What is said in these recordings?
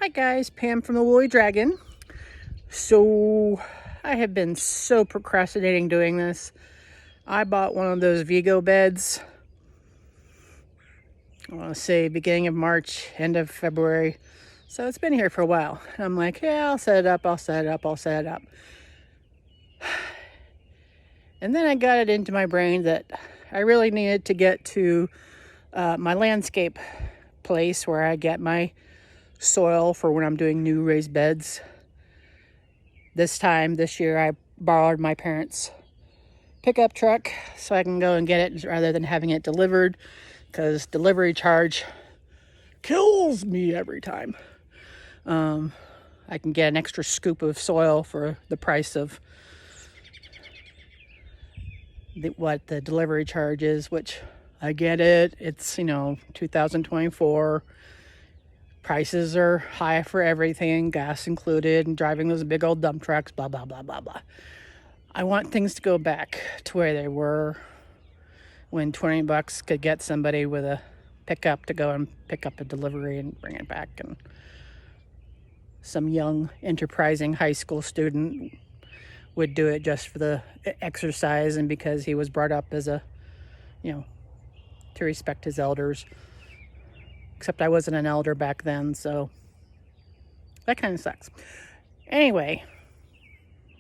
Hi guys, Pam from the Woolly Dragon. So I have been so procrastinating doing this. I bought one of those Vego beds, I want to say beginning of March, end of February. So it's been here for a while. I'm like, yeah, I'll set it up. And then I got it into my brain that I really needed to get to my landscape place where I get my soil for when I'm doing new raised beds. This year, I borrowed my parents' pickup truck so I can go and get it rather than having it delivered, because delivery charge kills me every time. I can get an extra scoop of soil for the price of what the delivery charge is, which I get it. It's, 2024. Prices are high for everything, gas included, and driving those big old dump trucks, blah, blah, blah, blah, blah. I want things to go back to where they were when $20 could get somebody with a pickup to go and pick up a delivery and bring it back. And some young, enterprising high school student would do it just for the exercise and because he was brought up as to respect his elders. Except I wasn't an elder back then, so that kind of sucks. Anyway,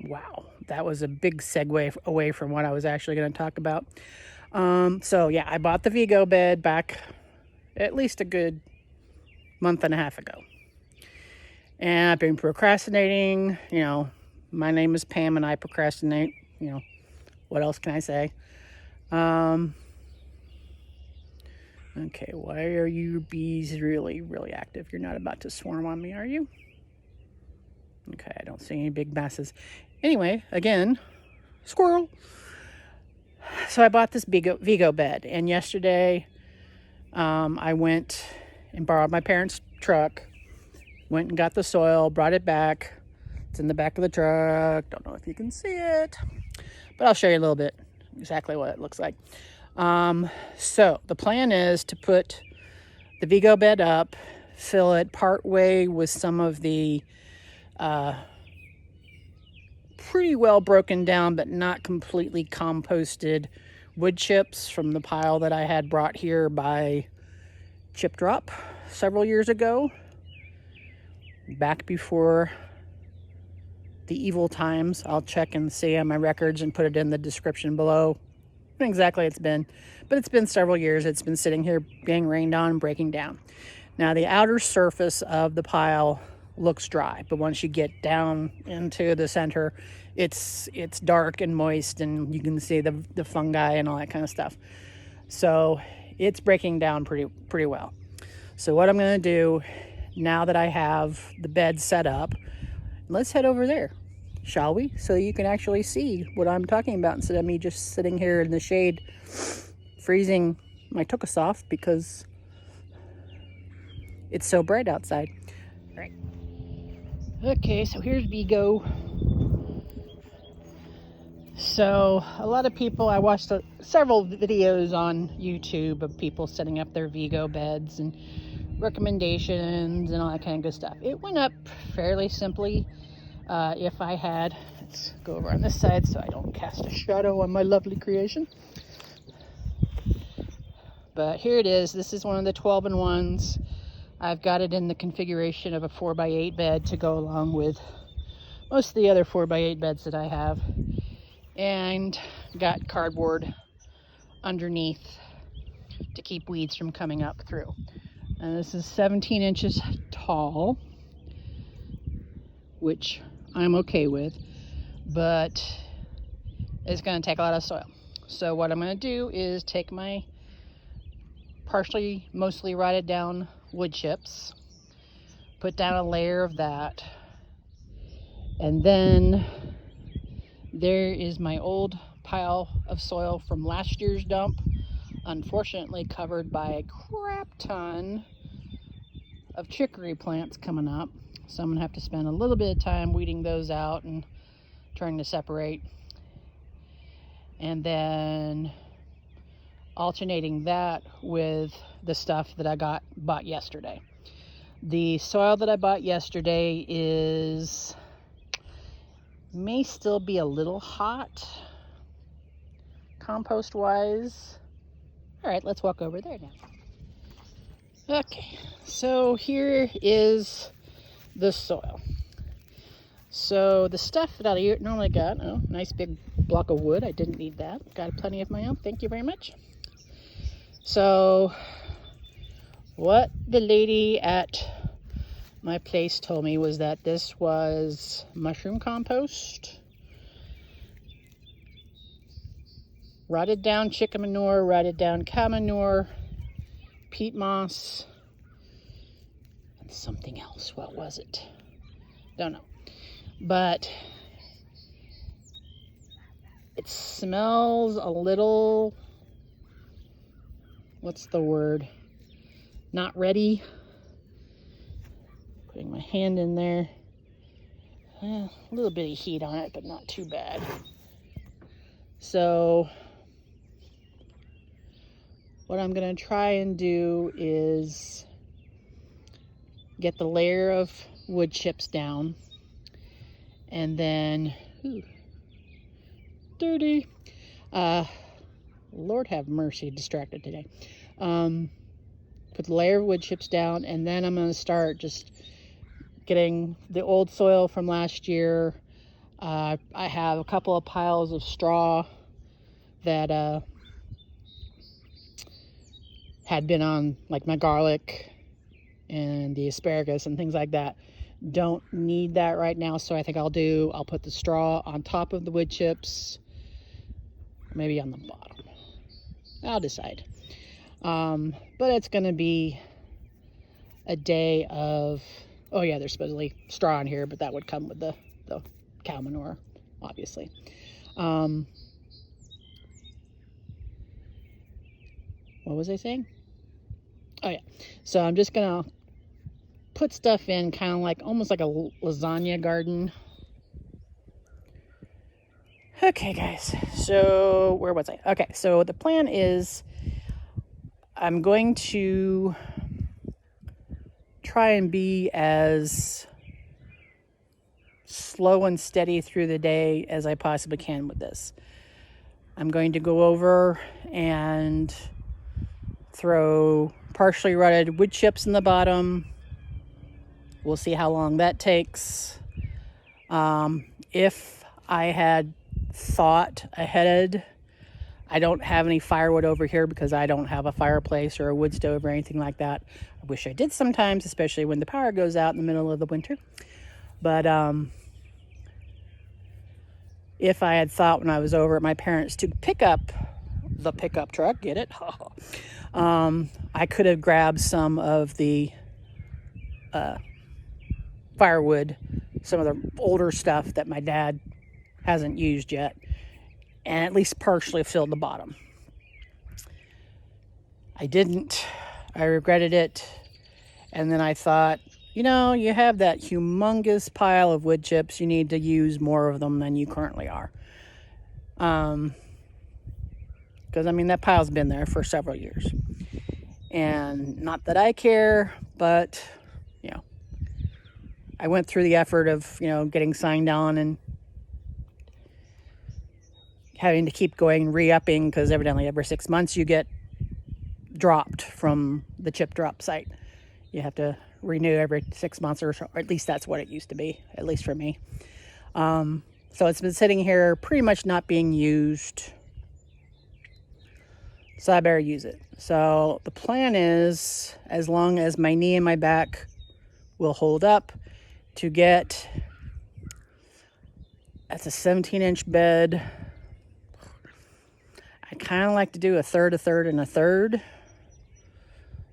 wow, that was a big segue away from what I was actually going to talk about. So yeah, I bought the Vego bed back at least a good month and a half ago. And I've been procrastinating. My name is Pam and I procrastinate. What else can I say? Okay, why are you bees really, really active? You're not about to swarm on me, are you? Okay, I don't see any big masses. Anyway, again, squirrel. So I bought this Vego bed, and yesterday I went and borrowed my parents' truck, went and got the soil, brought it back. It's in the back of the truck. Don't know if you can see it, but I'll show you a little bit exactly what it looks like. So the plan is to put the Vego bed up, fill it part way with some of the pretty well broken down but not completely composted wood chips from the pile that I had brought here by Chip Drop several years ago, back before the evil times. I'll check and see on my records and put it in the description below when exactly it's been, but it's been several years. It's been sitting here being rained on and breaking down. Now the outer surface of the pile looks dry, but once you get down into the center, it's dark and moist, and you can see the fungi and all that kind of stuff. So it's breaking down pretty well. So what I'm going to do now that I have the bed set up, let's head over there, shall we? So you can actually see what I'm talking about instead of me just sitting here in the shade freezing my tuchus off because it's so bright outside. All right. Okay, so here's Vego. So a lot of people, I watched several videos on YouTube of people setting up their Vego beds and recommendations and all that kind of good stuff. It went up fairly simply. If I had, let's go over on this side so I don't cast a shadow on my lovely creation. But here it is. This is one of the 12-in-1s. I've got it in the configuration of a 4x8 bed to go along with most of the other 4x8 beds that I have, and got cardboard underneath to keep weeds from coming up through. And this is 17 inches tall, which I'm okay with, but it's going to take a lot of soil. So what I'm going to do is take my mostly rotted down wood chips, put down a layer of that, and then there is my old pile of soil from last year's dump, unfortunately covered by a crap ton of chicory plants coming up. So I'm gonna have to spend a little bit of time weeding those out and trying to separate, and then alternating that with the stuff that I bought yesterday. The soil that I bought yesterday may still be a little hot compost wise. All right, let's walk over there now. Okay, so here is the soil. So the stuff that I normally got, oh, nice big block of wood. I didn't need that. Got plenty of my own. Thank you very much. So what the lady at my place told me was that this was mushroom compost, rotted down chicken manure, rotted down cow manure, peat moss, and something else. What was it? Don't know. But it smells a little, what's the word? Not ready. Putting my hand in there. A little bit of heat on it, but not too bad. So what I'm going to try and do is get the layer of wood chips down, and then, dirty. Lord have mercy, distracted today. Put the layer of wood chips down, and then I'm going to start just getting the old soil from last year. I have a couple of piles of straw that had been on, like my garlic and the asparagus and things like that. Don't need that right now, so I think I'll put the straw on top of the wood chips, maybe on the bottom. I'll decide. But it's going to be a day of, oh yeah, there's supposedly straw in here, but that would come with the cow manure, obviously. What was I saying? Oh yeah, so I'm just gonna put stuff in kind of like, almost like a lasagna garden. Okay guys, so where was I? Okay, so the plan is I'm going to try and be as slow and steady through the day as I possibly can with this. I'm going to go over and throw partially rotted wood chips in the bottom. We'll see how long that takes. If I had thought ahead, I don't have any firewood over here because I don't have a fireplace or a wood stove or anything like that. I wish I did sometimes, especially when the power goes out in the middle of the winter. But if I had thought when I was over at my parents' to pick up the pickup truck, get it? I could have grabbed some of the firewood, some of the older stuff that my dad hasn't used yet, and at least partially filled the bottom. I didn't. I regretted it. And then I thought, you have that humongous pile of wood chips. You need to use more of them than you currently are. Because, that pile's been there for several years. And not that I care, but, I went through the effort of, getting signed on and having to keep going re-upping, because evidently every 6 months you get dropped from the chip drop site. You have to renew every 6 months or so, or at least that's what it used to be, at least for me. So it's been sitting here pretty much not being used. So I better use it. So the plan is, as long as my knee and my back will hold up, to get, that's a 17-inch bed. I kind of like to do a third, and a third.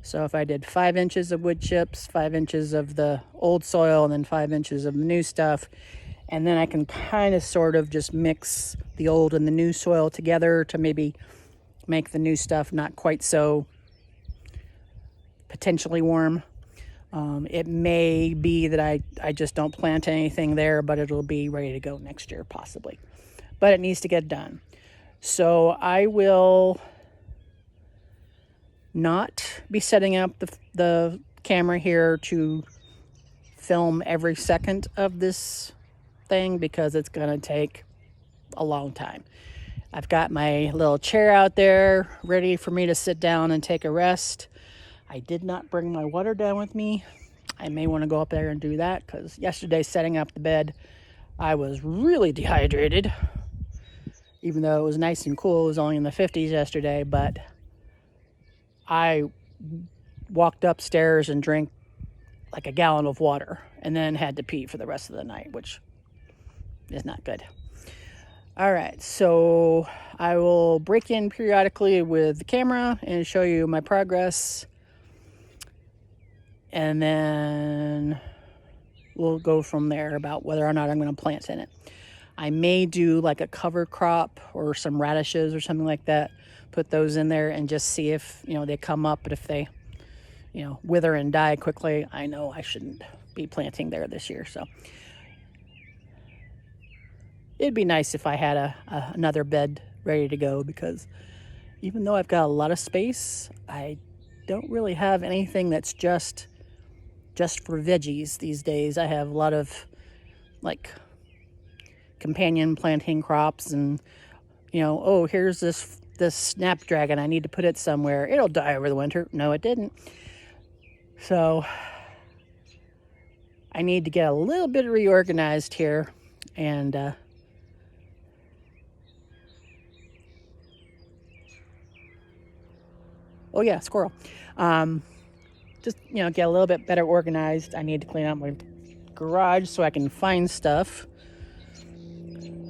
So if I did 5 inches of wood chips, 5 inches of the old soil, and then 5 inches of the new stuff, and then I can kind of sort of just mix the old and the new soil together to maybe make the new stuff not quite so potentially warm. It may be that I just don't plant anything there, but it'll be ready to go next year possibly. But it needs to get done. So I will not be setting up the camera here to film every second of this thing because it's going to take a long time. I've got my little chair out there ready for me to sit down and take a rest. I did not bring my water down with me. I may want to go up there and do that because yesterday setting up the bed, I was really dehydrated. Even though it was nice and cool, it was only in the 50s yesterday, but I walked upstairs and drank like a gallon of water and then had to pee for the rest of the night, which is not good. All right, so I will break in periodically with the camera and show you my progress. And then we'll go from there about whether or not I'm going to plant in it. I may do like a cover crop or some radishes or something like that. Put those in there and just see if, they come up. But if they, wither and die quickly, I know I shouldn't be planting there this year. So it'd be nice if I had another bed ready to go, because even though I've got a lot of space, I don't really have anything that's just for veggies these days. I have a lot of like companion planting crops and, oh, here's this snapdragon. I need to put it somewhere. It'll die over the winter. No, it didn't. So I need to get a little bit reorganized here and oh yeah, squirrel. Just, get a little bit better organized. I need to clean out my garage so I can find stuff.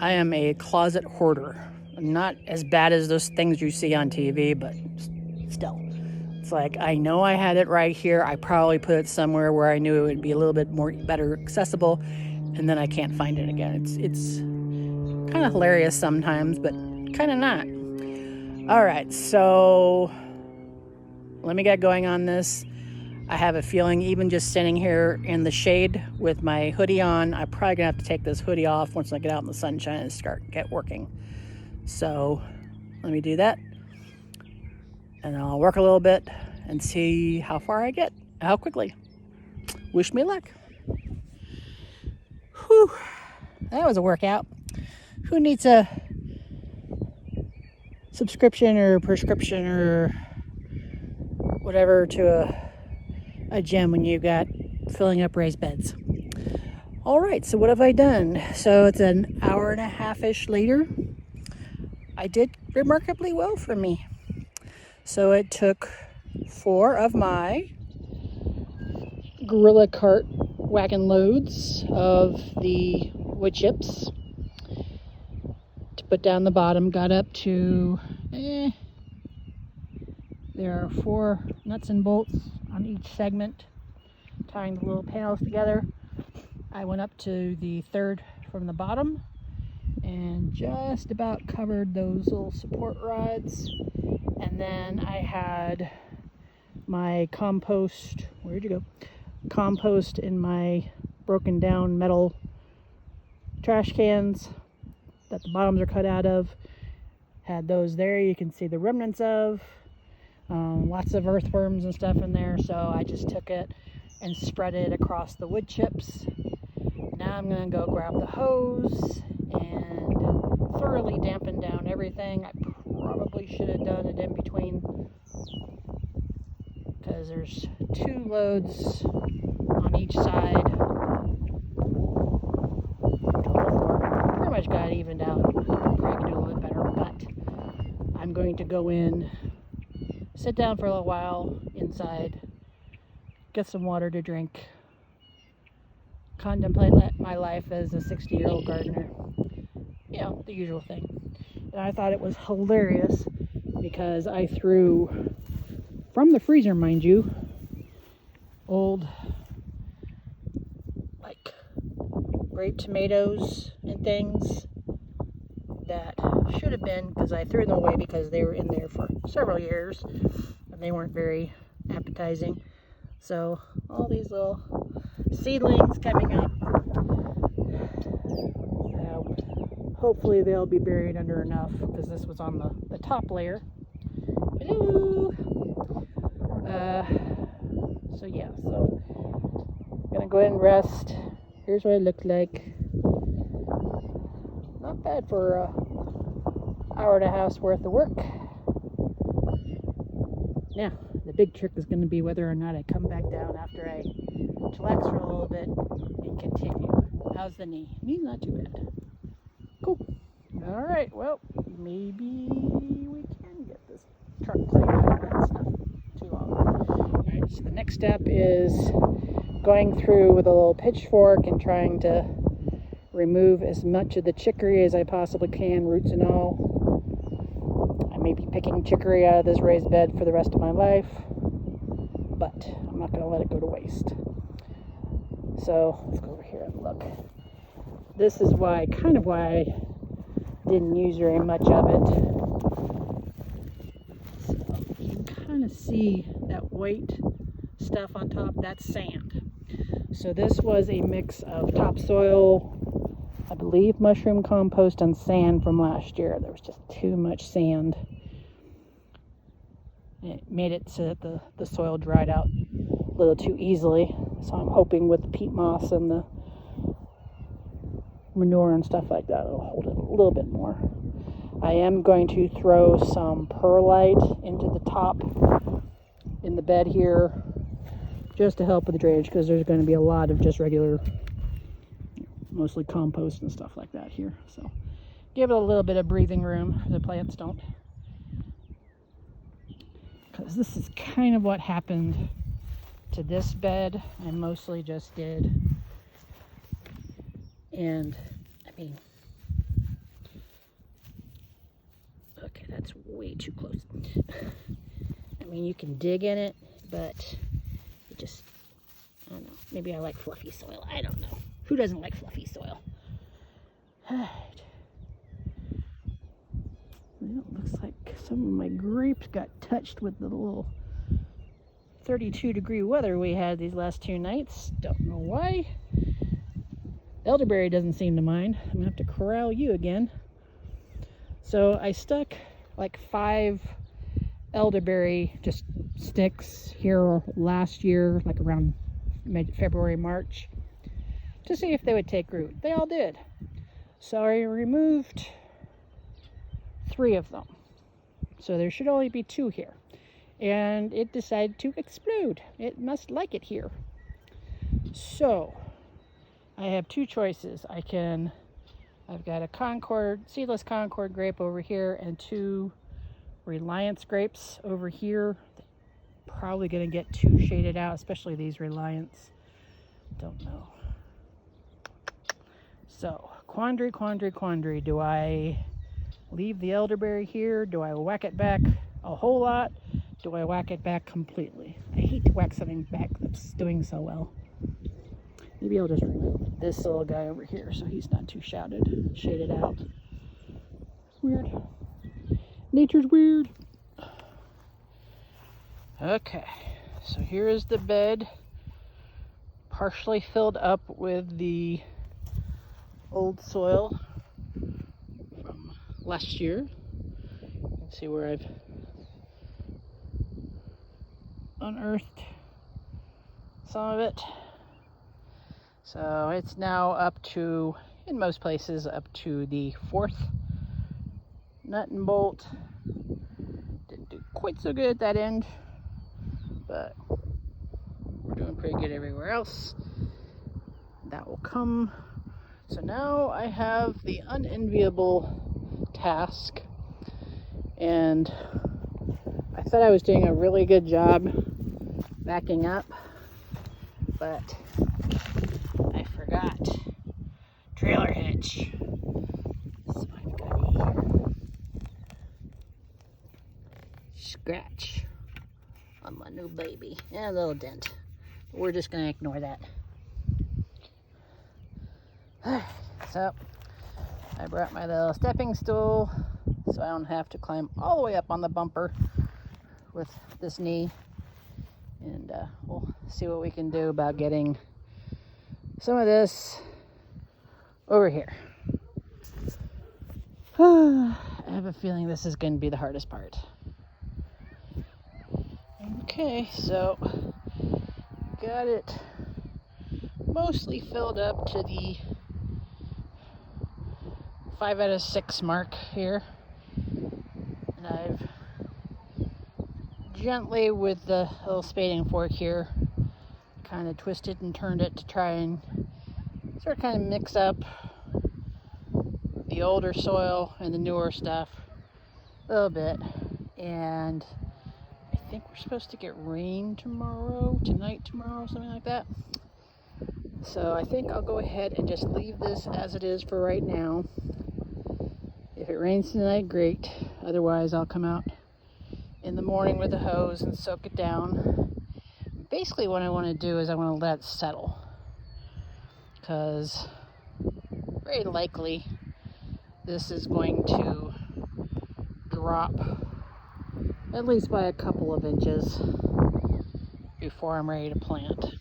I am a closet hoarder. Not as bad as those things you see on TV, but still. It's like, I know I had it right here. I probably put it somewhere where I knew it would be a little bit better accessible, and then I can't find it again. It's kind of hilarious sometimes, but kind of not. All right, so let me get going on this. I have a feeling even just standing here in the shade with my hoodie on, I'm probably gonna have to take this hoodie off once I get out in the sunshine and get working. So let me do that. And I'll work a little bit and see how far I get, how quickly. Wish me luck. Whew, that was a workout. Who needs a subscription or prescription or whatever to a gym when you got filling up raised beds? All right, so what have I done? So it's an hour and a half-ish later. I did remarkably well for me. So it took 4 of my gorilla cart wagon loads of the wood chips to put down the bottom. Got up to, there are 4 nuts and bolts on each segment, tying the little panels together. I went up to the 3rd from the bottom and just about covered those little support rods. And then I had my compost, where'd you go? Compost in my broken down metal trash cans that the bottoms are cut out of. Had those there, you can see the remnants of. Lots of earthworms and stuff in there, so I just took it and spread it across the wood chips. Now I'm going to go grab the hose and thoroughly dampen down everything. I probably should have done it in between because there's 2 loads on each side. Pretty much got it evened out. Probably could do a little bit better, but I'm going to go in, sit down for a little while inside, get some water to drink, contemplate my life as a 60-year-old gardener. The usual thing. And I thought it was hilarious because I threw, from the freezer, mind you, old, like, grape tomatoes and things that should have been, because I threw them away because they were in there for several years and they weren't very appetizing. So all these little seedlings coming up. Hopefully they'll be buried under enough because this was on the top layer. Hello. So yeah, so I'm gonna go ahead and rest. Here's what it looked like. Not bad for an hour and a half's worth of work. Now, the big trick is going to be whether or not I come back down after I chillax for a little bit and continue. How's the knee? Knee's not too bad. Cool. All right, well, maybe we can get this truck cleaned out. That's not too long. All right, so the next step is going through with a little pitchfork and trying to remove as much of the chicory as I possibly can, roots and all. I may be picking chicory out of this raised bed for the rest of my life, but I'm not going to let it go to waste. So let's go over here and look. This is why I didn't use very much of it. So you can kind of see that white stuff on top, that's sand. So this was a mix of topsoil, I believe mushroom compost, and sand from last year. There was just too much sand. It made it so that the soil dried out a little too easily. So I'm hoping with the peat moss and the manure and stuff like that, it'll hold it a little bit more. I am going to throw some perlite into the top in the bed here just to help with the drainage, because there's going to be a lot of just regular, mostly compost and stuff like that here. So give it a little bit of breathing room. The plants don't. Because this is kind of what happened to this bed. I mostly just did. And I mean, okay, that's way too close. I mean, you can dig in it, but it just, I don't know. Maybe I like fluffy soil. I don't know. Who doesn't like fluffy soil? Alright. Well, it looks like some of my grapes got touched with the little 32-degree weather we had these last 2 nights. Don't know why. Elderberry doesn't seem to mind. I'm gonna have to corral you again. So I stuck like 5 elderberry just sticks here last year, like around February, March, to see if they would take root. They all did. So I removed 3 of them. So there should only be 2 here. And it decided to explode. It must like it here. So I have 2 choices. I've got a seedless Concord grape over here and 2 Reliance grapes over here. Probably going to get too shaded out, especially these Reliance. Don't know. So, quandary. Do I leave the elderberry here? Do I whack it back a whole lot? Do I whack it back completely? I hate to whack something back that's doing so well. Maybe I'll just remove this little guy over here so he's not too shaded out. Weird. Nature's weird. Okay, so here is the bed, partially filled up with the old soil from last year. You can see where I've unearthed some of it. So it's now up to, in most places, up to the 4th nut and bolt. Didn't do quite so good at that end, but we're doing pretty good everywhere else. That will come. So now I have the unenviable task, and I thought I was doing a really good job backing up, but I forgot trailer hitch. So I've got a scratch on my new baby and a little dent. We're just going to ignore that. So I brought my little stepping stool so I don't have to climb all the way up on the bumper with this knee, and we'll see what we can do about getting some of this over here. I have a feeling this is going to be the hardest part. Okay, so got it mostly filled up to the 5 out of 6 mark here. And I've gently, with the little spading fork here, kind of twisted and turned it to try and sort of kind of mix up the older soil and the newer stuff a little bit. And I think we're supposed to get rain tomorrow, something like that. So I think I'll go ahead and just leave this as it is for right now. If it rains tonight, great. Otherwise, I'll come out in the morning with a hose and soak it down. Basically, what I want to do is I want to let it settle, because very likely this is going to drop at least by a couple of inches before I'm ready to plant.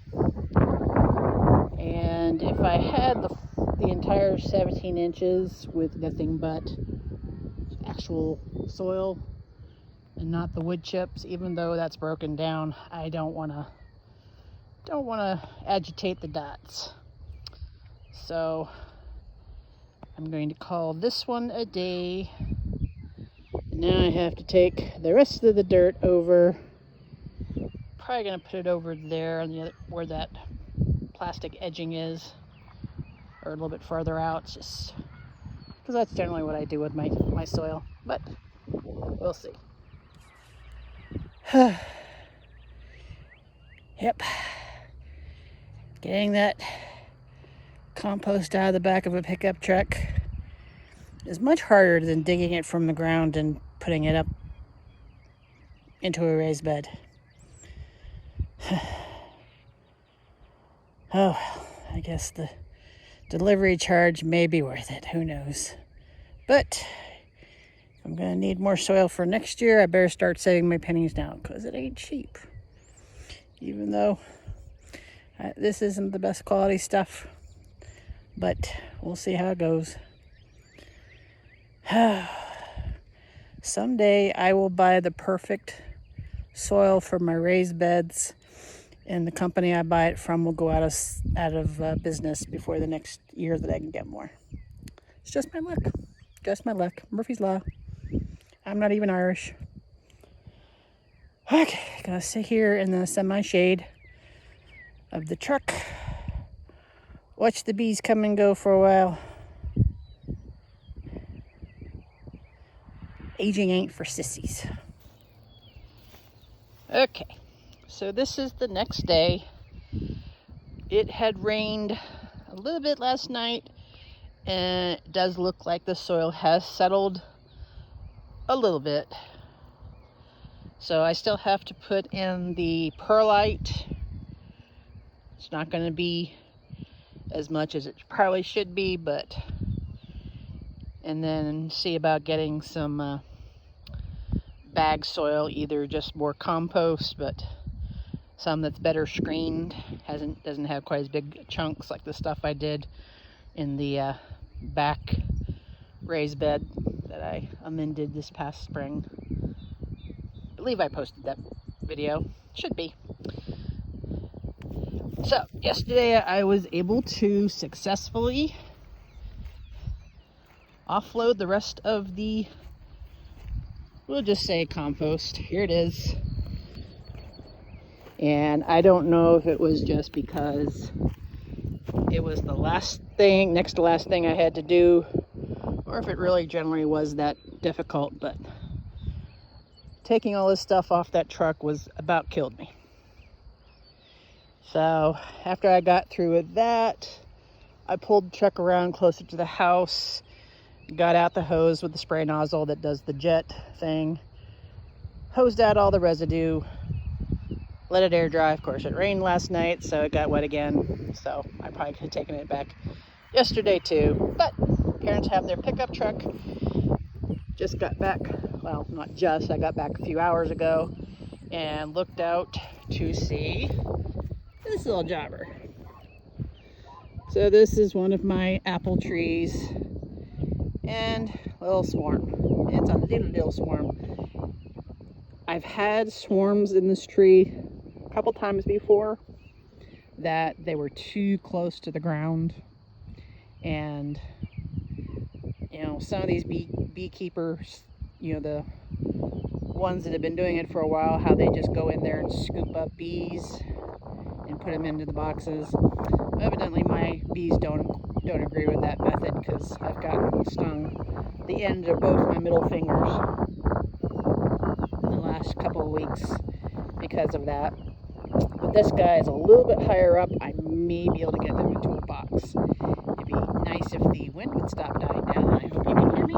And if I had the entire 17 inches with nothing but actual soil and not the wood chips, even though that's broken down, I don't want to agitate the dots. So I'm going to call this one a day. Now I have to take the rest of the dirt over. Probably going to put it over there on the other, where that plastic edging is, or a little bit farther out, just because that's generally what I do with my soil. But we'll see. Yep. Getting that compost out of the back of a pickup truck is much harder than digging it from the ground and putting it up into a raised bed. Oh, I guess the delivery charge may be worth it. Who knows? But if I'm going to need more soil for next year, I better start saving my pennies now, because it ain't cheap. Even though this isn't the best quality stuff, but we'll see how it goes. Someday I will buy the perfect soil for my raised beds, and the company I buy it from will go out of business before the next year that I can get more. It's just my luck. Just my luck. Murphy's Law. I'm not even Irish. Okay, gonna sit here in the semi-shade of the truck. Watch the bees come and go for a while. Aging ain't for sissies. Okay, so this is the next day. It had rained a little bit last night, and it does look like the soil has settled a little bit. So I still have to put in the perlite. It's not going to be as much as it probably should be, but, and then see about getting some bag soil, either just more compost, but some that's better screened, doesn't have quite as big chunks like the stuff I did in the back raised bed that I amended this past spring. I believe I posted that video. Should be. So yesterday I was able to successfully offload the rest of the, we'll just say compost. Here it is. And I don't know if it was just because it was the next to last thing I had to do, or if it really generally was that difficult, but taking all this stuff off that truck was about killed me. So after I got through with that, I pulled the truck around closer to the house, got out the hose with the spray nozzle that does the jet thing, hosed out all the residue, let it air dry. Of course, it rained last night, so it got wet again. So I probably could have taken it back yesterday too. But parents have their pickup truck. Just got back, well, not just, I got back a few hours ago and looked out to see this little jobber. So this is one of my apple trees, and a little swarm. It's a little swarm. I've had swarms in this tree a couple times before, that they were too close to the ground. And, you know, some of these beekeepers, you know, the ones that have been doing it for a while, how they just go in there and scoop up bees and put them into the boxes. Evidently my bees don't agree with that method, because I've gotten stung the end of both my middle fingers in the last couple of weeks because of that. But this guy is a little bit higher up. I may be able to get them into a box. It'd be nice if the wind would stop dying down. I hope you can hear me.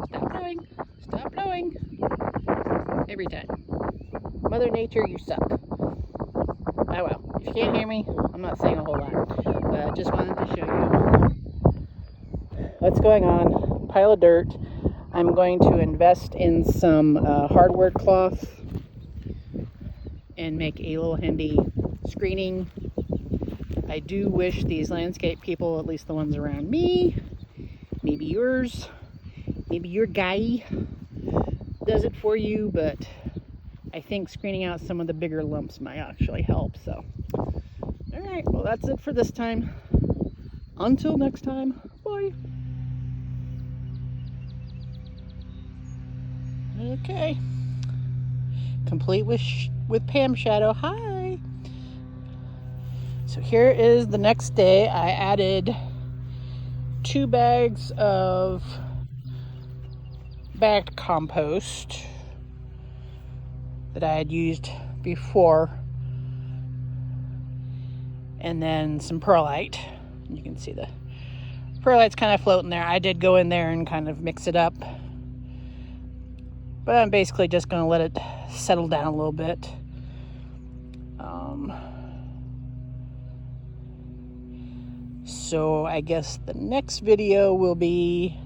Stop blowing. Stop blowing. Every time. Mother Nature, you suck. Oh well. If you can't hear me, I'm not saying a whole lot. But I just wanted to show you what's going on. Pile of dirt. I'm going to invest in some hardware cloth and make a little handy screening. I do wish these landscape people, at least the ones around me, maybe yours, maybe your guy does it for you, but I think screening out some of the bigger lumps might actually help. So, all right, well, that's it for this time. Until next time, bye. Okay. Complete with Pam Shadow. Hi. So here is the next day. I added 2 bags of bagged compost that I had used before, and then some perlite. You can see the perlite's kind of floating there. I did go in there and kind of mix it up, but I'm basically just going to let it settle down a little bit. So I guess the next video will be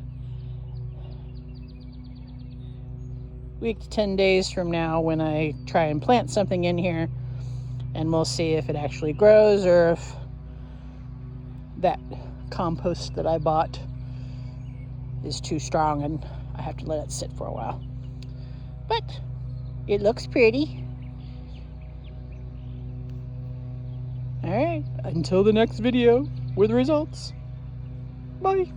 a week to 10 days from now, when I try and plant something in here, and we'll see if it actually grows, or if that compost that I bought is too strong and I have to let it sit for a while. But it looks pretty. All right, until the next video with results. Bye.